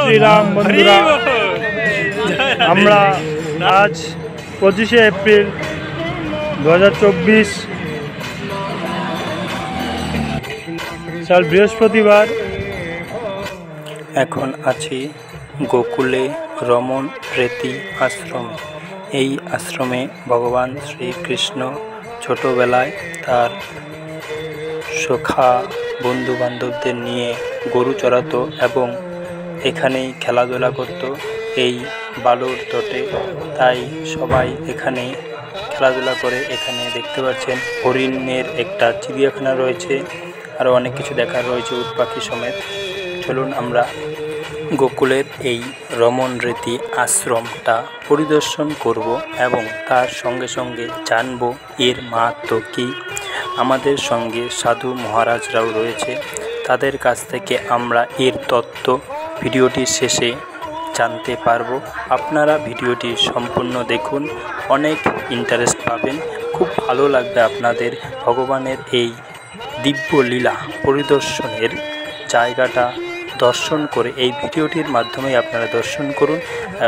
শ্রীরাম বন্ধুরা, আমরা আজ 25শে এপ্রিল 2024 সাল বৃহস্পতিবার। এখন আছি গোকুলে রমণ রেতি আশ্রম। এই আশ্রমে ভগবান শ্রীকৃষ্ণ ছোটোবেলায় তার সখা বন্ধু বান্ধবদের নিয়ে গরু চড়াতো এবং এখানেই খেলাধুলা করত এই বালুর তটে। তাই সবাই এখানে খেলাধুলা করে। এখানে দেখতে পাচ্ছেন হরিণের একটা চিড়িয়াখানা রয়েছে, আরও অনেক কিছু দেখার রয়েছে, উট পাখি সমেত। চলুন আমরা গোকুলের এই রমণ রেতি আশ্রমটা পরিদর্শন করব এবং তার সঙ্গে সঙ্গে জানব এর মাহাত্ম্য কী। আমাদের সঙ্গে সাধু মহারাজরাও রয়েছে, তাদের কাছ থেকে আমরা এর তত্ত্ব ভিডিওটির শেষে জানতে পারবো। আপনারা ভিডিওটি সম্পূর্ণ দেখুন, অনেক ইন্টারেস্ট পাবেন, খুব ভালো লাগবে আপনাদের। ভগবানের এই দিব্য লীলা পরিদর্শনের জায়গাটা দর্শন করে এই ভিডিওটির মাধ্যমে আপনারা দর্শন করুন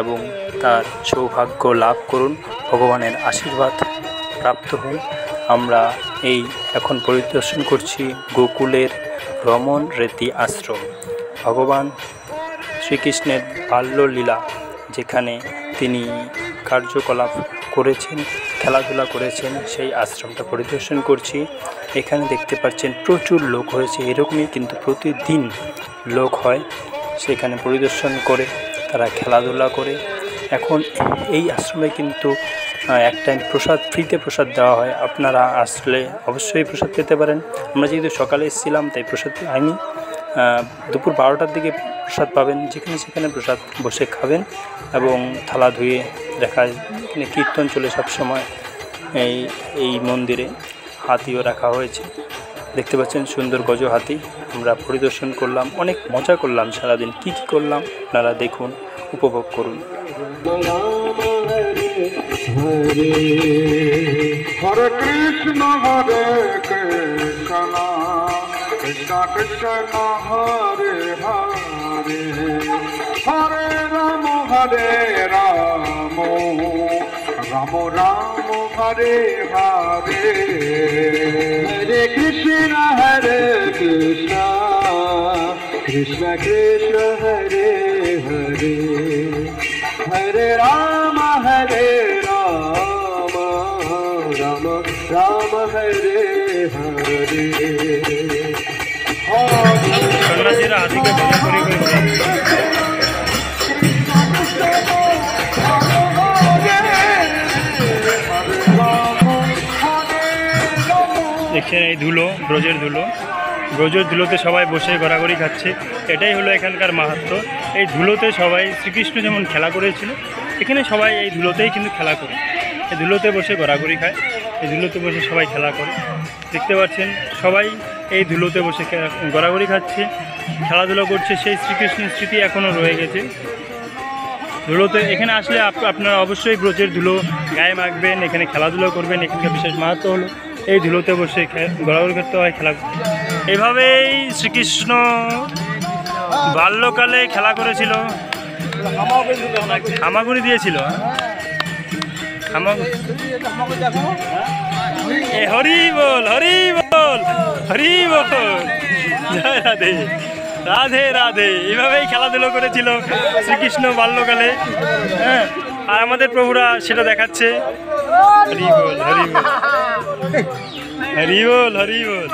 এবং তার সৌভাগ্য লাভ করুন, ভগবানের আশীর্বাদ প্রাপ্ত হন। আমরা এই এখন পরিদর্শন করছি গোকুলের রমণ রেতি আশ্রম। ভগবান শ্রীকৃষ্ণের বাল্যলীলা যেখানে তিনি কার্যকলাপ করেছেন, খেলাধুলা করেছেন, সেই আশ্রমটা পরিদর্শন করছি। এখানে দেখতে পাচ্ছেন প্রচুর লোক হয়েছে, এরকমই কিন্তু প্রতিদিন লোক হয় সেখানে পরিদর্শন করে, তারা খেলাধুলা করে। এখন এই আশ্রমে কিন্তু এক টাইম প্রসাদ, ফ্রিতে প্রসাদ দেওয়া হয়। আপনারা আসলে অবশ্যই প্রসাদ পেতে পারেন। আমরা যেহেতু সকালে এসেছিলাম তাই প্রসাদ পাইনি। দুপুর 12টার দিকে প্রসাদ পাবেন, যেখানে সেখানে প্রসাদ বসে খাবেন এবং থালা ধুয়ে দেখা। এখানে কীর্তন চলে সবসময়। এই মন্দিরে হাতিও রাখা হয়েছে, দেখতে পাচ্ছেন সুন্দর গজ হাতি। আমরা পরিদর্শন করলাম, অনেক মজা করলাম সারাদিন। কী কী করলাম আপনারা দেখুন, উপভোগ করুন। হরে কৃষ্ণ হরে কৃষ্ণ কৃষ্ণ কৃষ্ণ হরে হরে হরে রাম রাম রাম রাম হরে হরে হরে কৃষ্ণ কৃষ্ণ কৃষ্ণ হরে হরে হরে রাম রাম রাম হরে হরে। সন্ন্যাসীরা হাতিকে বধ করে দেখছেন এই ধুলো, ব্রজের ধুলোতে সবাই বসে ঘোরাঘুরি খাচ্ছে। এটাই হলো এখানকার মাহাত্ম্য। এই ধুলোতে সবাই, শ্রীকৃষ্ণ যেমন খেলা করেছিল, এখানে সবাই এই ধুলোতেই কিন্তু খেলা করে। এই ধুলোতে বসে ঘোরাঘুরি খায়, এই ধুলোতে বসে সবাই খেলা করে। দেখতে পাচ্ছেন সবাই এই ধুলোতে বসে ঘোরাঘুরি খাচ্ছে, খেলাধুলো করছে। সেই শ্রীকৃষ্ণের স্মৃতি এখনও রয়ে গেছে ধুলোতে। এখানে আসলে আপনারা অবশ্যই ব্রজের ধুলো গায়ে মাখবেন, এখানে খেলাধুলো করবেন। এখানকার বিশেষ মাহাত্ম্য হলো এই ধুলোতে বসে ঘোরাঘুরি করতে হয়, খেলা। এভাবেই শ্রীকৃষ্ণ বাল্যকালে খেলা করেছিল, হামাগুড়ি দিয়েছিল। হরি বল, হরি বল, হরি বল, জয় রাধে, রাধে রাধে। এভাবেই খেলাধুলো করেছিল শ্রীকৃষ্ণ বাল্যকালে। হ্যাঁ, আর আমাদের প্রভুরা সেটা দেখাচ্ছে। হরি বল, হরি বল, হরি বল, হরি বল,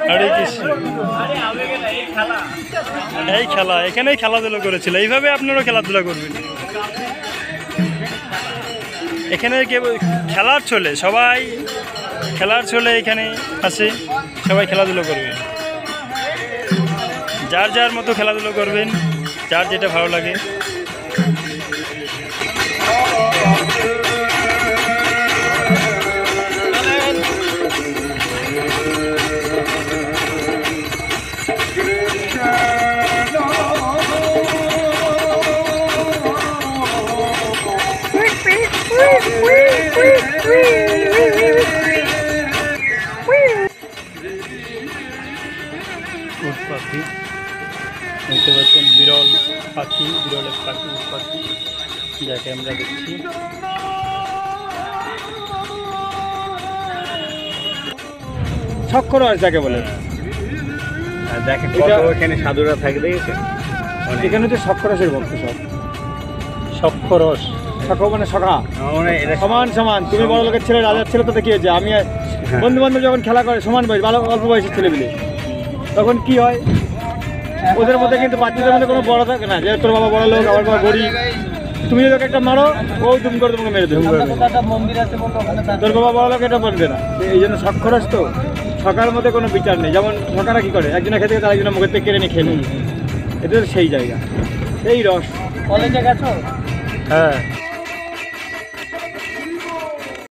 হরে কৃষ্ণ। এই খেলা, এখানেই খেলাধুলো করেছিল। এইভাবে আপনারাও খেলাধুলা করবেন। এখানে খেলার ছলে, সবাই খেলার ছলে এখানে আসে, সবাই খেলাধুলো করবে। যার যার মতো খেলাধুলো করবেন, যার যেটা ভালো লাগে। উট পাখি দেখতে পাচ্ছেন, বিরল। পাখি, বিরল এক পাখি, উট পাখি, যাকে আমরা দেখছি। শক্কর রস যাকে বলে, দেখেন এটা- এখানে সাধুরা থাকে দেখেছেন। এখানে হচ্ছে শক্কর রসের ভক্ত সব। শক্করস শক্কর মানে সখা, মানে এরা সমান সমান। তুমি বড় লোকের ছেলে, রাজার ছেলে, তাতে কি হয়েছে? আমি বন্ধু বান্ধব যখন খেলা করে সমান বয়স, ভালো অল্প বয়সের ছেলে মিলে, তখন কি হয় ওদের মধ্যে কিন্তু বাচ্চাদের মধ্যে কোনো বড় থাকে না, যে তোর বাবা বড় লোক, আমার বাবা গরিব। তুমি যদি ওকে একটা মারো, ও দুম করে তোমাকে মেরে দেবে। তোর বাবা বড় লোক, এটা বলবে না। এই জন্য শক্করস তো সকার মধ্যে কোনো বিচার নেই। যেমন সকারা কি করে, একজনের খেতে তার একজনের মুখের থেকে কেড়ে নিয়ে খেয়ে নেয়। এটা তো সেই জায়গা, এই রস। হ্যাঁ।